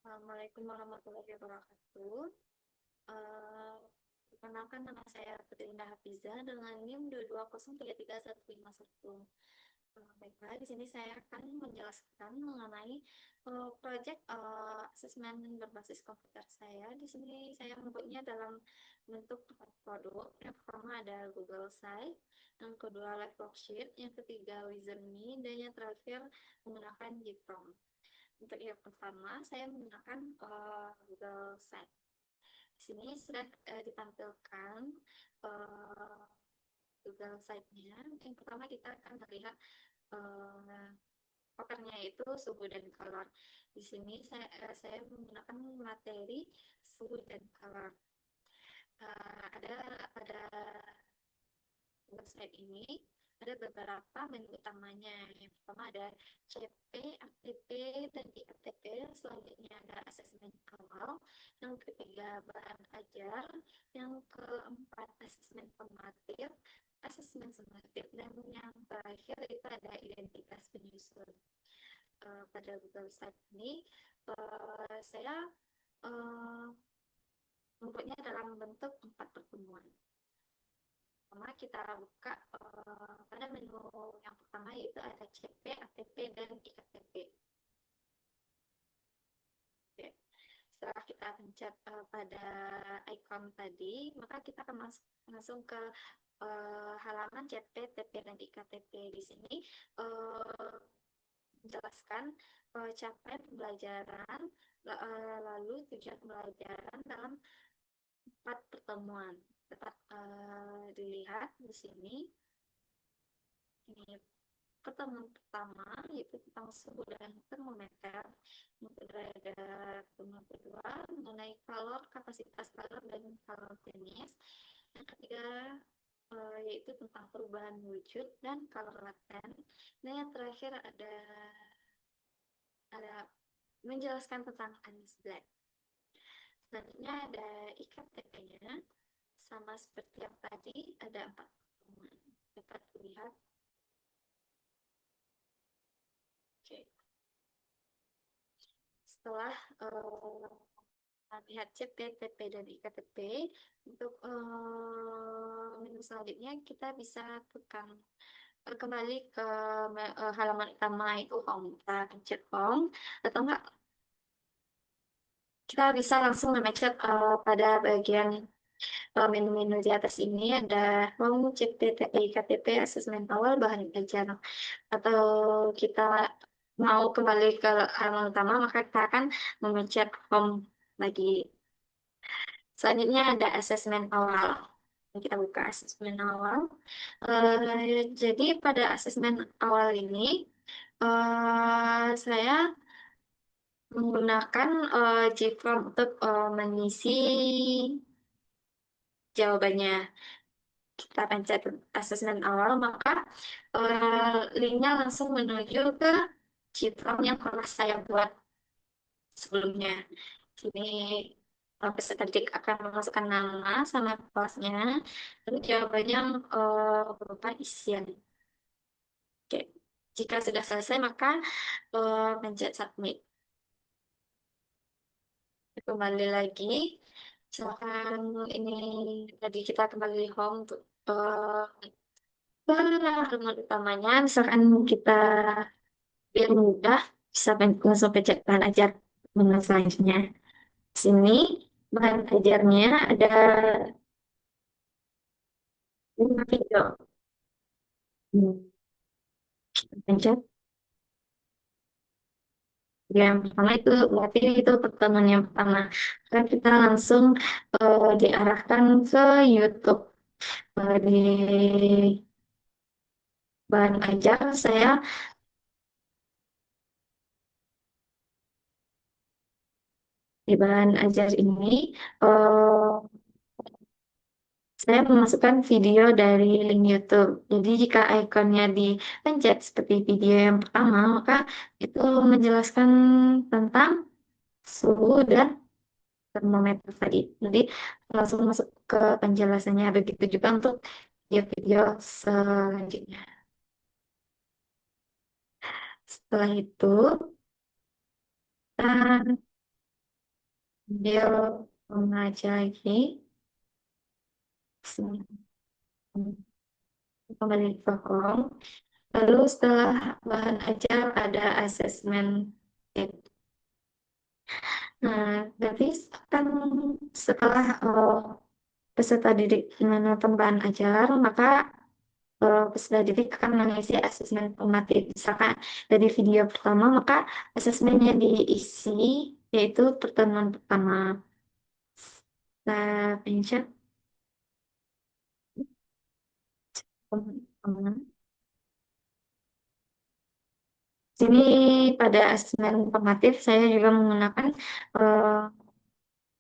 Assalamualaikum warahmatullahi wabarakatuh. Eh, Perkenalkan, nama saya Putri Indah Hafiza dengan NIM 220331151. Baiklah, di sini saya akan menjelaskan mengenai proyek asesmen berbasis komputer saya. Di sini saya membuatnya dalam bentuk 4 produk. Yang pertama ada Google Site, yang kedua Live Worksheet, yang ketiga Wizard.me, dan yang terakhir menggunakan JFrog. Untuk yang pertama, saya menggunakan Google Site. Di sini sudah ditampilkan uh, Google Site-nya. Yang pertama kita akan melihat papernya itu suhu dan color. Di sini saya menggunakan materi suhu dan color. Ada pada website ini ada beberapa menu utamanya. Yang pertama ada CP, ATP, dan IATP. Selanjutnya ada asesmen awal. Yang ketiga bahan ajar. Yang keempat asesmen formatif, asesmen sumatif, dan yang terakhir itu ada identitas penyusun. Pada Google Site ini saya membuatnya dalam bentuk 4 pertemuan. Pertama kita buka pada menu yang pertama, yaitu ada CP, ATP, dan IATP. Oke. Setelah kita pencet pada icon tadi, maka kita akan langsung ke halaman CP, TP, dan IKTP. Di sini menjelaskan capaian pembelajaran, lalu tujuan pembelajaran dalam 4 pertemuan. Dapat dilihat di sini. Ini pertemuan pertama yaitu tentang suhu dan termometer. Yang kedua ada pertemuan kedua mengenai kalor, kapasitas kalor, dan kalor jenis. Yang ketiga yaitu tentang perubahan wujud dan kalor laten. Dan yang terakhir ada menjelaskan tentang Unsblack. Selanjutnya ada IKTP-nya, sama seperti yang tadi, ada 4 pertemuan. Dapat dilihat. Oke. Setelah lihat CP, TP, dan IKTP, untuk menu selanjutnya kita bisa tekan kembali ke halaman utama, itu home. Kita pencet home, atau enggak kita bisa langsung memencet pada bagian menu-menu di atas ini. Ada home, CP, TP, IKTP, asesmen awal, bahan ajar. Atau kita mau kembali ke halaman utama, maka kita akan memencet home lagi. Selanjutnya ada asesmen awal. Kita buka asesmen awal. Jadi pada asesmen awal ini saya menggunakan JFrog untuk mengisi jawabannya. Kita pencet asesmen awal, maka linknya langsung menuju ke JFrog yang pernah saya buat sebelumnya. Sini peserta didik akan memasukkan nama sama kelasnya, lalu jawabannya berupa isian. Oke. Jika sudah selesai, maka pencet submit. Kembali lagi. Misalkan ini tadi kita kembali home untuk halaman utamanya. Misalkan kita biar mudah bisa langsung pencet bahan ajar menu selanjutnya. Di sini bahan ajarnya ada 5 video. Pencet yang pertama itu berarti itu pertemuan yang pertama. Kan kita langsung diarahkan ke YouTube. Di bahan ajar di bahan ajar ini eh, saya memasukkan video dari link YouTube. Jadi jika ikonnya dipencet seperti video yang pertama, maka itu menjelaskan tentang suhu dan termometer tadi. Jadi langsung masuk ke penjelasannya. Begitu juga untuk video-video selanjutnya. Setelah itu, Dia mengajari kembali ke home. Lalu setelah bahan ajar ada asesmen. Nah, berarti kan setelah peserta didik menonton bahan ajar, maka peserta didik akan mengisi asesmen formatif. Misalkan dari video pertama, maka asesmennya diisi, yaitu pertemuan pertama. Nah, pencet teman-teman. Sini pada asesmen formatif saya juga menggunakan eh,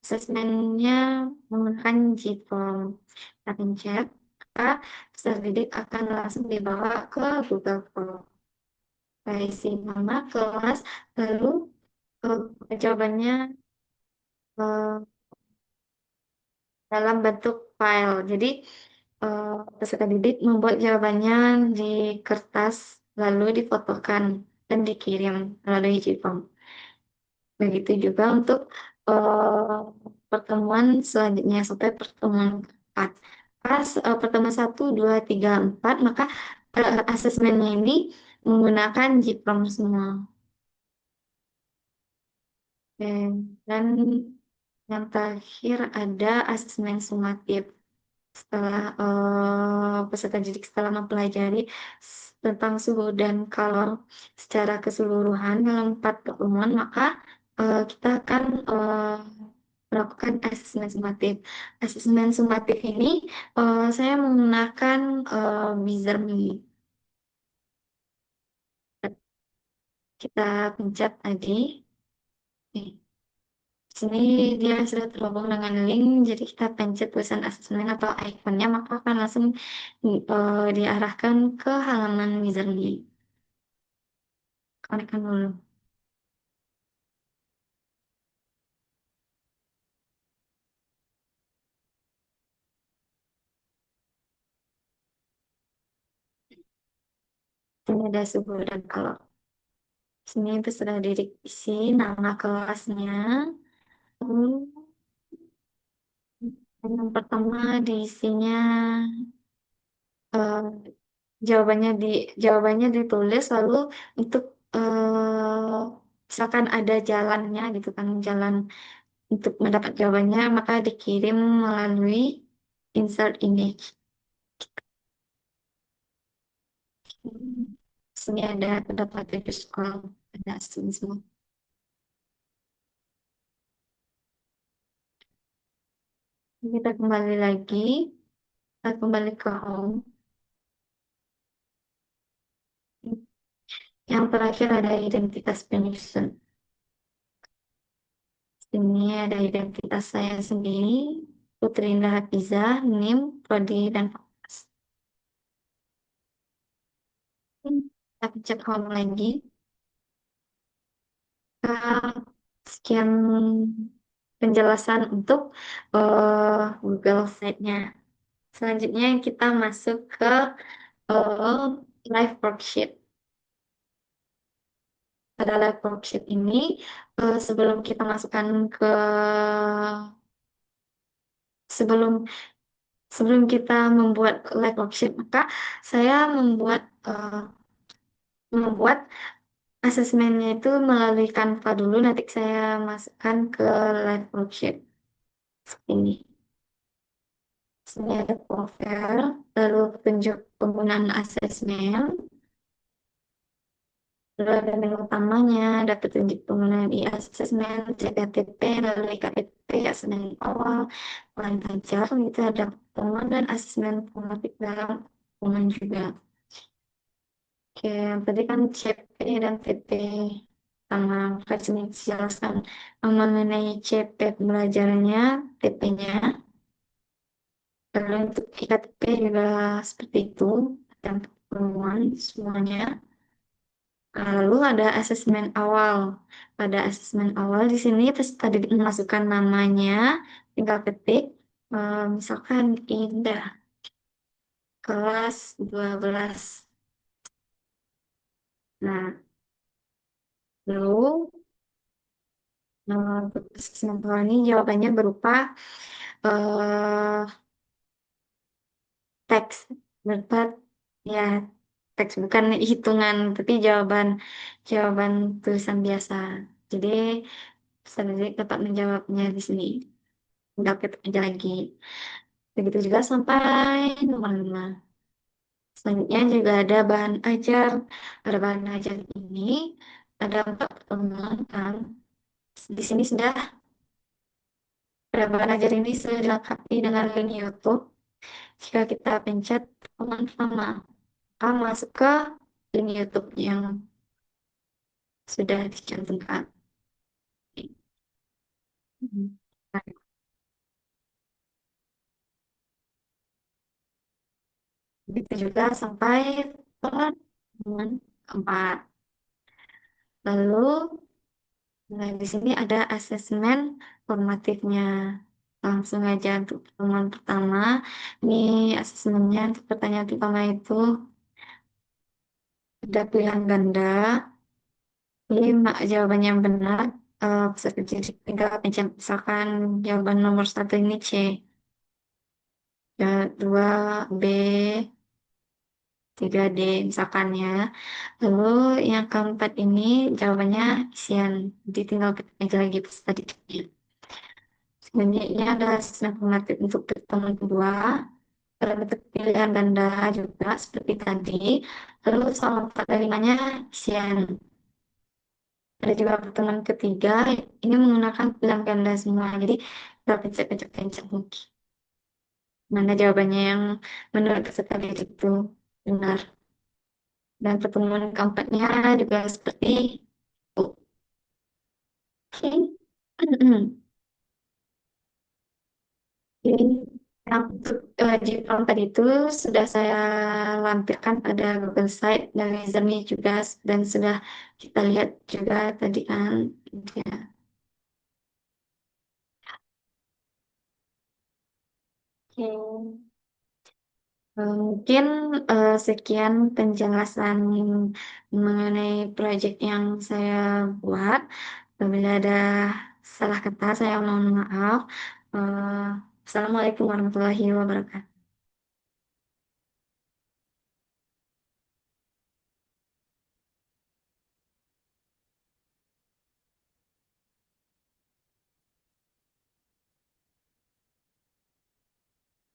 asesmennya menggunakan Gform. Kita pencet, maka peserta didik akan langsung dibawa ke Google Form. Saya isi nama, kelas, lalu jawabannya eh, dalam bentuk file. Jadi eh, peserta didik membuat jawabannya di kertas, lalu difotokan dan dikirim melalui Gform. Begitu juga untuk eh, pertemuan selanjutnya sampai pertemuan keempat. Pas pertemuan 1, 2, 3, 4, maka asesmennya ini menggunakan Gform semua. Dan yang terakhir ada asesmen sumatif. Setelah peserta didik setelah mempelajari tentang suhu dan kalor secara keseluruhan dalam 4 pertemuan, maka kita akan melakukan asesmen sumatif. Asesmen sumatif ini saya menggunakan Bizerme. Kita pencet tadi. Nih, di sini dia sudah terhubung dengan link, jadi kita pencet tulisan asesmen atau ikonnya, maka akan langsung diarahkan ke halaman Wizardly. Konekkan dulu. Ini ada suhu dan kalor. Sini sudah isi nama kelasnya. Lalu, yang pertama diisinya eh, jawabannya ditulis, lalu untuk misalkan ada jalannya gitu kan, jalan untuk mendapat jawabannya, maka dikirim melalui insert image. Sini ada terdapat review scroll, ada semua. Kita kembali lagi, kita kembali ke home. Yang terakhir ada identitas penyusun. Ini ada identitas saya sendiri, Putri Indah Hafizah, NIM, Prodi, dan fakultas. Kita cek home lagi. Sekian penjelasan untuk Google Site-nya. Selanjutnya kita masuk ke live worksheet. Pada live worksheet ini, sebelum kita masukkan ke sebelum sebelum kita membuat live worksheet, maka saya membuat asesmennya itu melalui Canva dulu. Nanti saya masukkan ke live worksheet ini. Sini ada profil, lalu petunjuk penggunaan asesmen, lalu ada menu utamanya, ada petunjuk penggunaan e-assessment, CKTP, lalu IKTP, asesmen awal, paling ajar, itu ada pertemuan dan asesmen formatif dalam pertemuan juga. Oke, yang tadi kan CP dan TP sama versi jelaskan mengenai CP pembelajarannya, TP-nya. Lalu untuk IKTP juga seperti itu, dan pertemuan semuanya. Lalu ada asesmen awal. Pada asesmen awal di sini terus tadi memasukkan namanya, tinggal ketik, misalkan Indah, kelas 12. Nah, lalu Asesmen pola ini jawabannya berupa eh, teks, berupa ya teks bukan hitungan, tapi jawaban jawaban tulisan biasa. Jadi saya dapat menjawabnya di sini. Dapat aja lagi. Begitu juga sampai nomor 5. Selanjutnya juga ada bahan ajar. Pada bahan ajar ini ada 4 pertemuan kan. Di sini sudah pada bahan ajar ini sudah dilengkapi dengan link YouTube. Jika kita pencet pertemuan pertama, akan masuk ke link YouTube yang sudah dicantumkan. Nah, begitu juga sampai pertemuan keempat. Lalu, nah, di sini ada asesmen formatifnya. Langsung aja untuk pertemuan pertama. Ini asesmennya untuk pertanyaan pertama itu ada pilihan ganda. Ini jawabannya yang benar. Bisa terjadi tinggal pencet misalkan jawaban nomor satu ini C. Ya, dua B, tiga D misalkan ya. Lalu yang keempat ini jawabannya isian. Jadi tinggal ketik aja lagi peserta didiknya. Sebenarnya ini ada asesmen formatif untuk pertemuan kedua. Dalam bentuk pilihan ganda juga seperti tadi. Lalu soal 4 dan 5-nya isian. Ada juga pertemuan ketiga, ini menggunakan pilihan ganda semua. Jadi kita pencet-pencet mungkin. Mana jawabannya yang menurut peserta didik itu benar. Dan pertemuan keempatnya juga seperti itu. Oke. Ini yang untuk Jepang tadi itu sudah saya lampirkan pada Google Site dan Wizardly juga dan sudah kita lihat juga tadi kan. Ya. Oke. Mungkin sekian penjelasan mengenai proyek yang saya buat. Apabila ada salah kata, saya mohon maaf. Eh, Assalamualaikum warahmatullahi wabarakatuh.